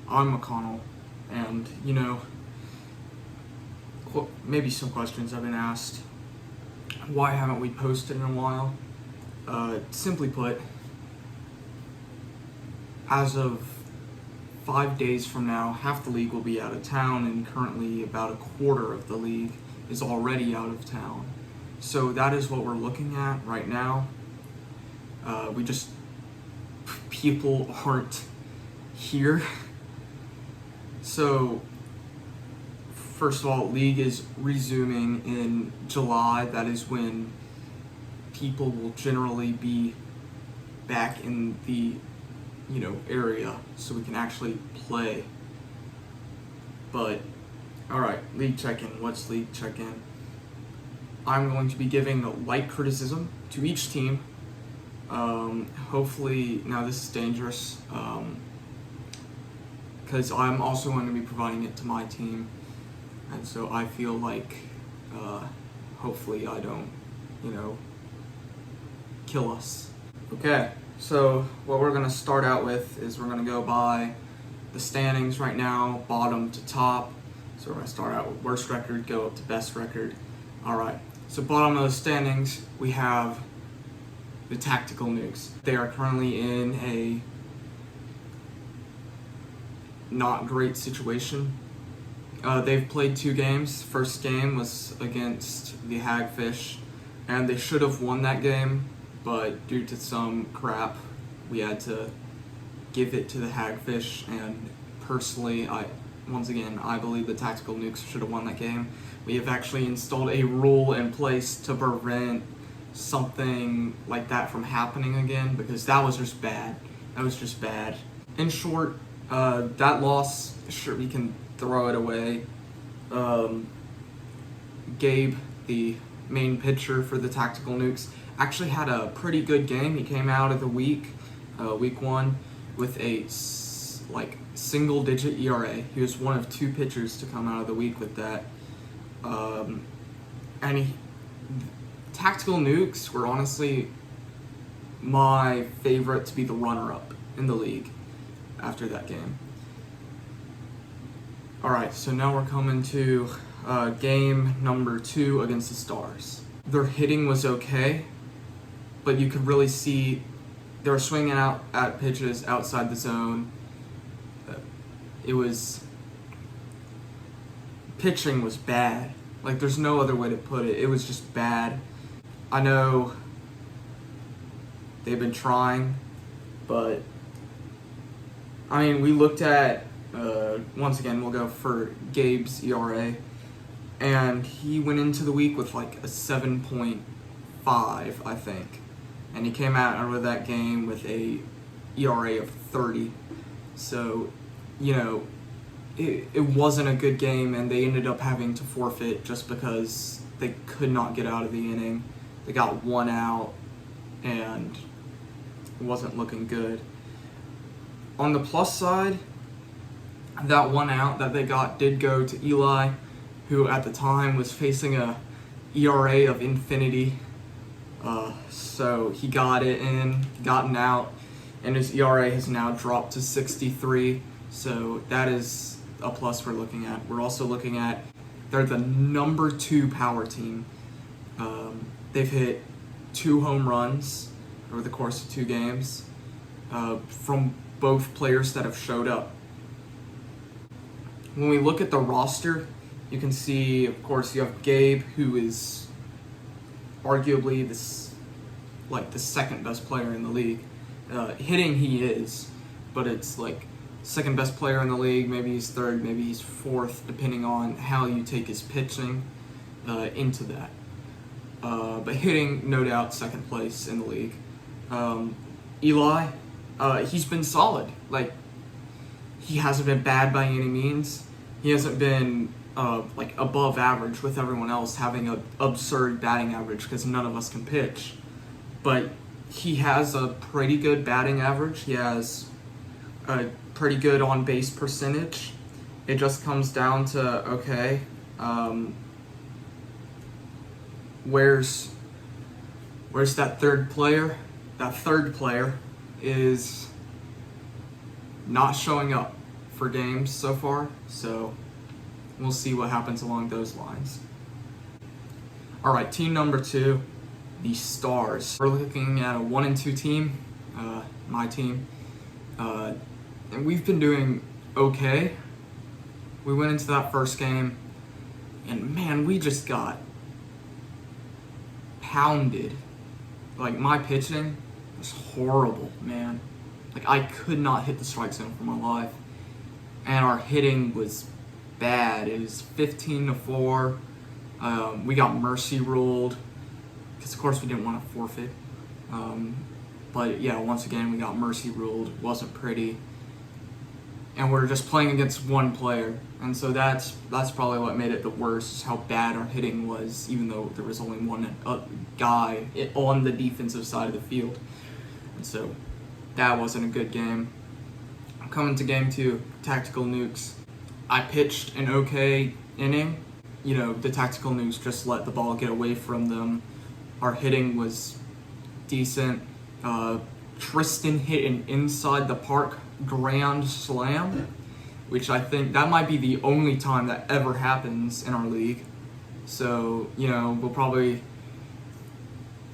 I'm McConnell, and maybe some questions I've been asked. Why haven't we posted in a while? Simply put, as of 5 days from now, half the league will be out of town, and currently about a quarter of the league is already out of town. So that is what we're looking at right now. People aren't here. So, first of all, league is resuming in July. That is when people will generally be back in the area, so we can actually play. But alright, league check-in. What's league check-in? I'm going to be giving light criticism to each team. Hopefully, now this is dangerous, because I'm also going to be providing it to my team, and so I feel like hopefully I don't kill us. Okay, so what we're going to start out with is we're going to go by the standings right now, bottom to top. So we're going to start out with worst record, go up to best record. Alright, so bottom of the standings, we have the Tactical Nukes. They are currently in a not great situation. They've played 2 games. First game was against the Hagfish, and they should have won that game, but due to some crap, we had to give it to the Hagfish, and personally, I believe the Tactical Nukes should have won that game. We have actually installed a rule in place to prevent something like that from happening again, because that was just bad. In short, that loss, sure, we can throw it away. Gabe, the main pitcher for the Tactical Nukes, actually had a pretty good game. He came out of the week 1, with a single-digit ERA. He was one of 2 pitchers to come out of the week with that. Tactical Nukes were honestly my favorite to be the runner-up in the league after that game. Alright, so now we're coming to game number 2 against the Stars. Their hitting was okay, but you could really see they were swinging out at pitches outside the zone. Pitching was bad. There's no other way to put it. It was just bad. I know they've been trying, but we looked at, once again, we'll go for Gabe's ERA, and he went into the week with a 7.5, I think, and he came out of that game with a ERA of 30, so, it wasn't a good game, and they ended up having to forfeit just because they could not get out of the inning. They got 1 out, and it wasn't looking good. On the plus side, that 1 out that they got did go to Eli, who at the time was facing a ERA of infinity. So he got it in, gotten out, and his ERA has now dropped to 63. So that is a plus we're looking at. We're also looking at, they're the number 2 power team. They've hit 2 home runs over the course of 2 games from both players that have showed up. When we look at the roster, you can see, of course, you have Gabe, who is arguably the second best player in the league. Hitting, he is, but it's second best player in the league. Maybe he's third, maybe he's fourth, depending on how you take his pitching into that. But hitting, no doubt, second place in the league. Eli, he's been solid. He hasn't been bad by any means. He hasn't been above average with everyone else having an absurd batting average, because none of us can pitch. But he has a pretty good batting average. He has a pretty good on-base percentage. It just comes down to, okay, where's that third player? That third player is not showing up for games so far, so we'll see what happens along those lines. All right, team number 2, the Stars. We're looking at a 1-2 team, my team, and we've been doing okay. We went into that first game, and man, we just got pounded. Like, my pitching was horrible, man. Like, I could not hit the strike zone for my life. And our hitting was bad. It was 15-4. We got mercy ruled, because of course we didn't want to forfeit. But yeah, once again, we got mercy ruled. It wasn't pretty. And we're just playing against one player. And so that's probably what made it the worst, how bad our hitting was, even though there was only one guy on the defensive side of the field. And so that wasn't a good game. Coming to game 2, Tactical Nukes. I pitched an okay inning. You know, the Tactical Nukes just let the ball get away from them. Our hitting was decent. Tristan hit an inside the park grand slam, which I think that might be the only time that ever happens in our league. So, you know, we'll probably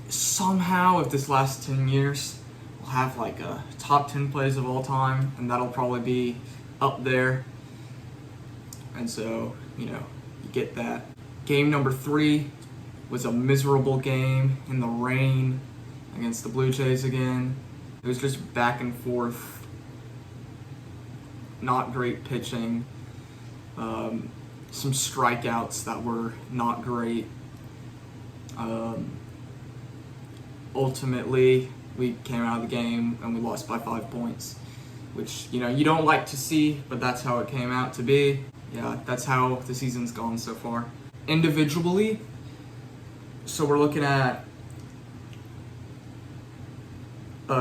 somehow, if this lasts 10 years, we'll have like a top 10 plays of all time, and that'll probably be up there. And so, you know, you get that. Game number 3 was a miserable game in the rain against the Blue Jays again. It was just back and forth. Not great pitching. Some strikeouts that were not great. Ultimately, we came out of the game and we lost by 5 points, which, you know, you don't like to see, but that's how it came out to be. Yeah, that's how the season's gone so far. Individually, so we're looking at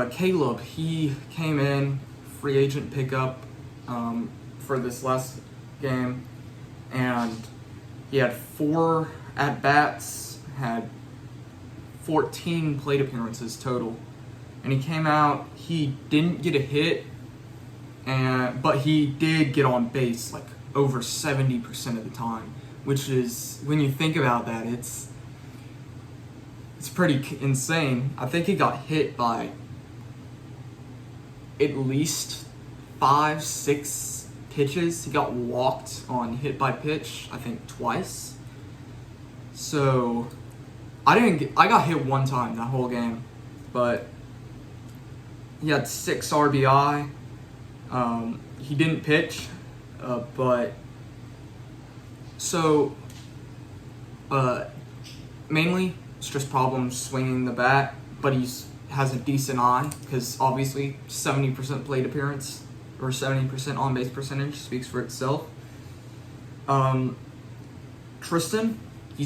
Caleb. He came in, free agent pickup for this last game, and he had 4 at-bats, had 14 plate appearances total. And he came out, he didn't get a hit, but he did get on base like over 70% of the time, which is, when you think about that, it's pretty insane. I think he got hit by at least 5-6 pitches. He got walked on hit by pitch, I think twice. So I got hit one time that whole game, but he had 6 RBI. He didn't pitch, but so mainly it's just problems swinging the bat, but he has a decent eye, because obviously 70% plate appearance or 70% on base percentage speaks for itself. Tristan, he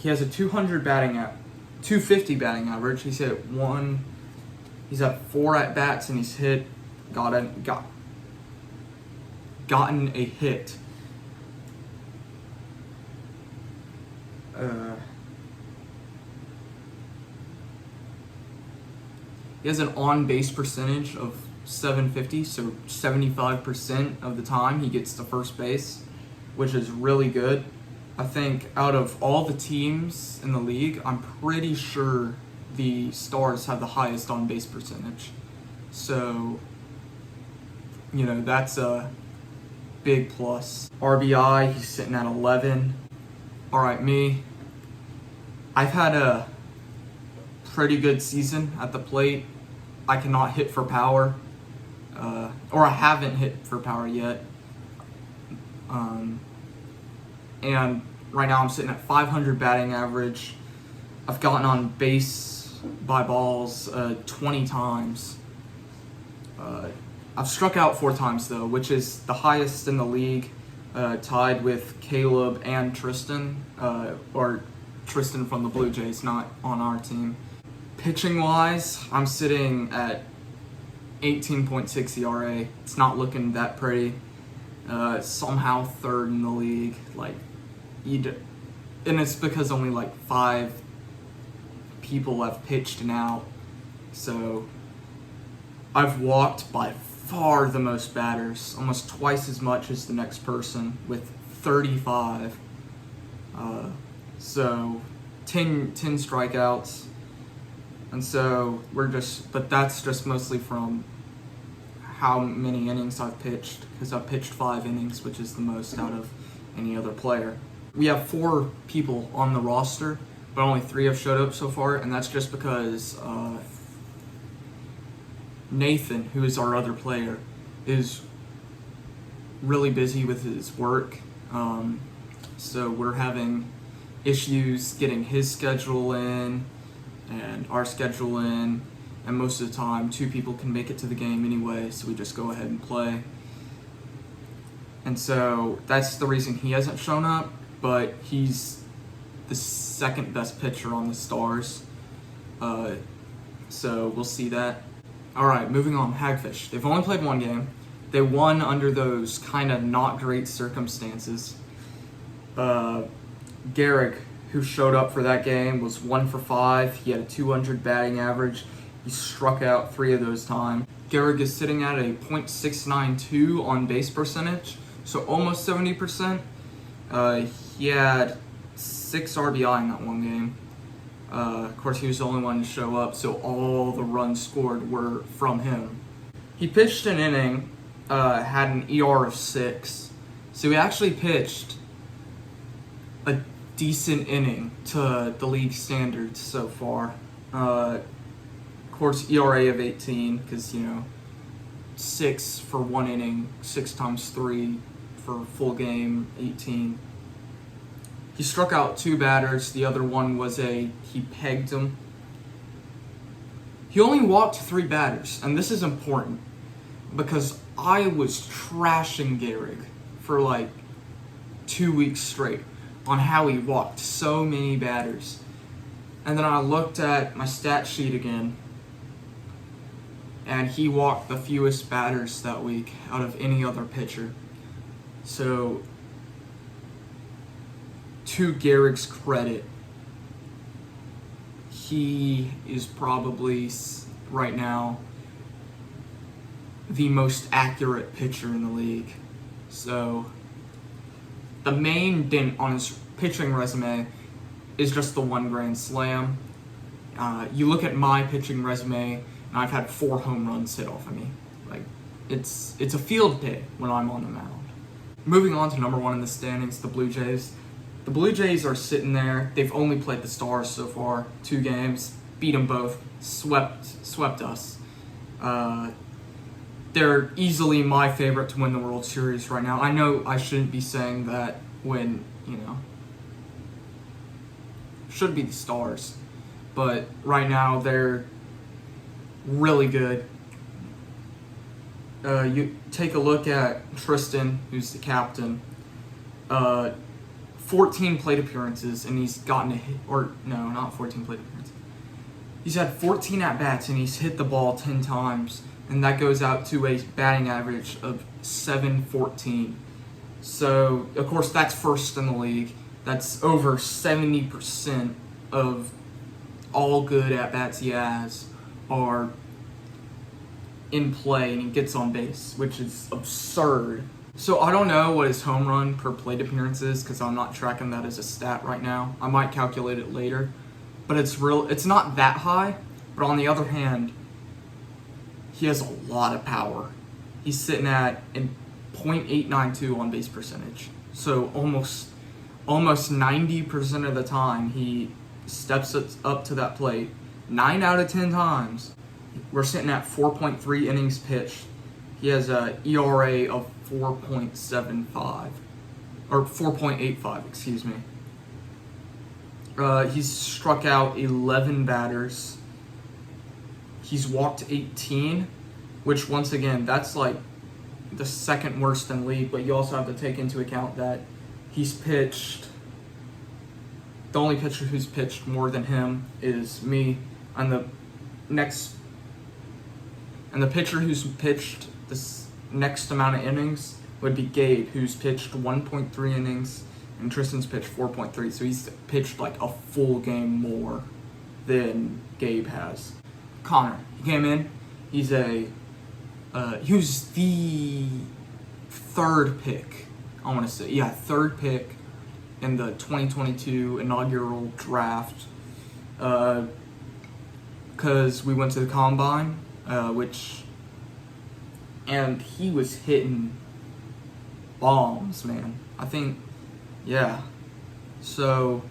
has a 250 batting average. He's had 4 at bats and he's gotten a hit. He has an on-base percentage of .750, so 75% of the time he gets to first base, which is really good. I think out of all the teams in the league, I'm pretty sure the Stars have the highest on-base percentage. So, you know, that's a big plus. RBI, he's sitting at 11. All right, me. I've had a pretty good season at the plate. I cannot hit for power, or I haven't hit for power yet. And right now I'm sitting at 500 batting average. I've gotten on base by balls 20 times. I've struck out 4 times though, which is the highest in the league, tied with Caleb and Tristan, or Tristan from the Blue Jays, not on our team. Pitching wise, I'm sitting at 18.6 ERA. It's not looking that pretty. Somehow 3rd in the league. And it's because only like 5 people have pitched now. So I've walked by far the most batters, almost twice as much as the next person with 35. So 10 strikeouts. And so but that's just mostly from how many innings I've pitched, because I've pitched 5 innings, which is the most out of any other player. We have 4 people on the roster, but only 3 have showed up so far, and that's just because Nathan, who is our other player, is really busy with his work. So we're having issues getting his schedule in and our schedule in, and most of the time 2 people can make it to the game anyway, so we just go ahead and play. And so that's the reason he hasn't shown up, but he's the second best pitcher on the Stars. So we'll see that. Alright, moving on, Hagfish. They've only played 1 game. They won under those kind of not great circumstances. Garrick, who showed up for that game, was 1 for 5. He had a 200 batting average. He struck out 3 of those times. Garrick is sitting at a .692 on base percentage, so almost 70%. He had 6 RBI in that 1 game. Of course, he was the only one to show up, so all the runs scored were from him. He pitched an inning, had an ER of 6, so he actually pitched a decent inning to the league standards so far. Of course, ERA of 18, because, 6 for 1 inning, 6 times 3 for a full game, 18. He struck out 2 batters. The other one was he pegged them. He only walked 3 batters, and this is important because I was trashing Garrick for like 2 weeks straight on how he walked so many batters. And then I looked at my stat sheet again, and he walked the fewest batters that week out of any other pitcher. So, to Garrick's credit, he is probably, right now, the most accurate pitcher in the league. So, the main dent on his pitching resume is just the 1 grand slam. You look at my pitching resume, and I've had 4 home runs hit off of me. Like, it's a field day when I'm on the mound. Moving on to number 1 in the standings, the Blue Jays. The Blue Jays are sitting there. They've only played the Stars so far, 2 games, beat them both, swept us. They're easily my favorite to win the World Series right now. I know I shouldn't be saying that when, should be the Stars. But right now they're really good. You take a look at Tristan, who's the captain. 14 plate appearances, and he's gotten a hit, or no, not 14 plate appearances. He's had 14 at-bats, and he's hit the ball 10 times, and that goes out to a batting average of .714. So, of course, that's first in the league. That's over 70% of all good at-bats he has are in play, and he gets on base, which is absurd. So I don't know what his home run per plate appearance is, because I'm not tracking that as a stat right now. I might calculate it later, but it's not that high. But on the other hand, he has a lot of power. He's sitting at .892 on base percentage. So almost 90% of the time he steps up to that plate. 9 out of 10 times. We're sitting at 4.3 innings pitched. He has a ERA of 4.75, or 4.85, excuse me. He's struck out 11 batters. He's walked 18, which once again, that's like the second worst in the league, but you also have to take into account that he's pitched, the only pitcher who's pitched more than him is me, and the pitcher who's pitched this next amount of innings would be Gabe, who's pitched 1.3 innings, and Tristan's pitched 4.3, so he's pitched like a full game more than Gabe has. Connor, he came in, He was the third pick, I want to say. Yeah, third pick in the 2022 inaugural draft. Because we went to the combine, and he was hitting bombs, man. I think, yeah. So,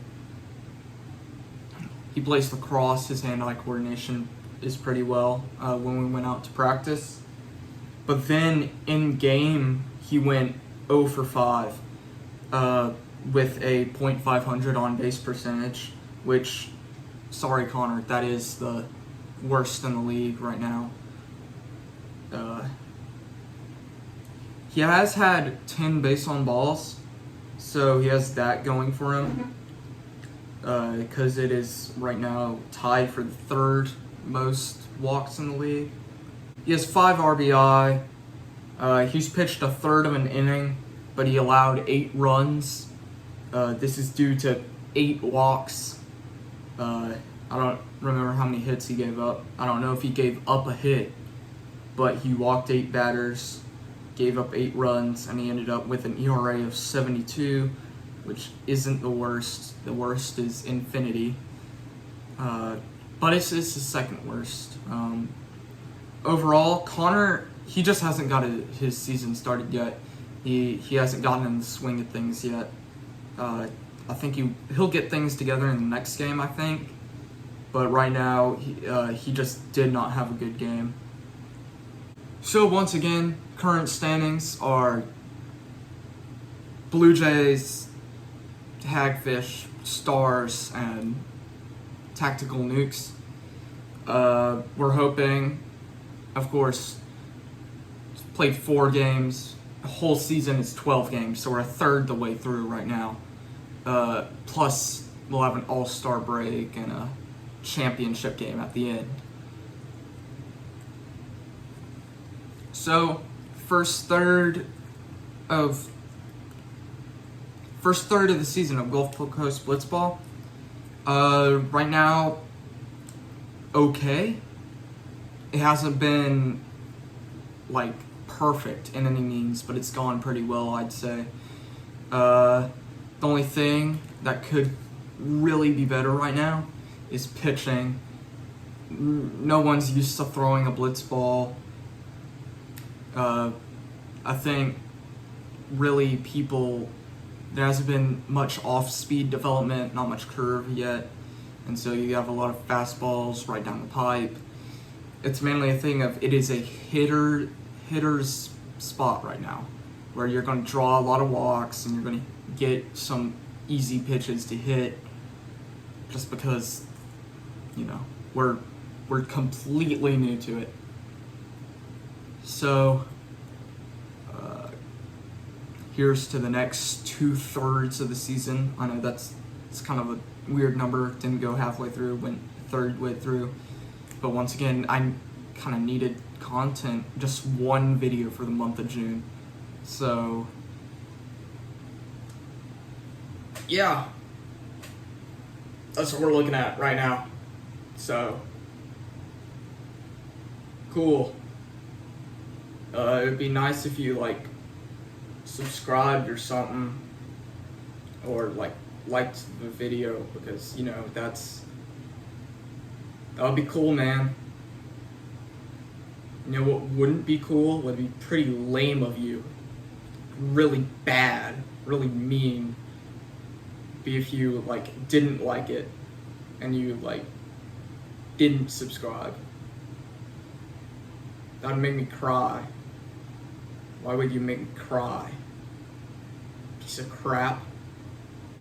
he plays lacrosse. His hand-eye coordination is pretty well when we went out to practice. But then in game, he went 0 for 5 with a .500 on base percentage, which, sorry Connor, that is the worst in the league right now. He has had 10 base on balls, so he has that going for him. Because it is right now tied for the third most walks in the league. He has 5 RBI. He's pitched a third of an inning, but he allowed 8 runs. This is due to 8 walks. I don't remember how many hits he gave up. I don't know if he gave up a hit, but he walked 8 batters, gave up 8 runs, and he ended up with an ERA of 72, which isn't the worst. The worst is infinity. But it's the second worst. Overall, Connor, he just hasn't got his season started yet. He hasn't gotten in the swing of things yet. I think he'll get things together in the next game, I think. But right now, he just did not have a good game. So once again, current standings are Blue Jays, Hagfish, Stars, and Tactical Nukes. We're hoping, of course, played 4 games. The whole season is 12 games, so we're a third the way through right now. Plus, we'll have an all-star break and a championship game at the end. So, first third of the season of Gulf Coast Blitzball. Right now, okay. It hasn't been like perfect in any means, but it's gone pretty well, I'd say. The only thing that could really be better right now is pitching. No one's used to throwing a blitzball. I think really there hasn't been much off-speed development, not much curve yet, and so you have a lot of fastballs right down the pipe. It's mainly a thing of it is a hitter's spot right now, where you're going to draw a lot of walks and you're going to get some easy pitches to hit, just because, we're completely new to it. So, here's to the next 2/3 of the season. I know it's kind of a weird number. Didn't go halfway through, went third way through. But once again, I kind of needed content, just one video for the month of June. So, yeah, that's what we're looking at right now. So, cool. It would be nice if you subscribed or something, or liked the video, because that would be cool, man. You know what wouldn't be cool? Would be pretty lame of you, really bad, really mean, be if you didn't like it and you didn't subscribe. That would make me cry. Why would you make me cry? Piece of crap.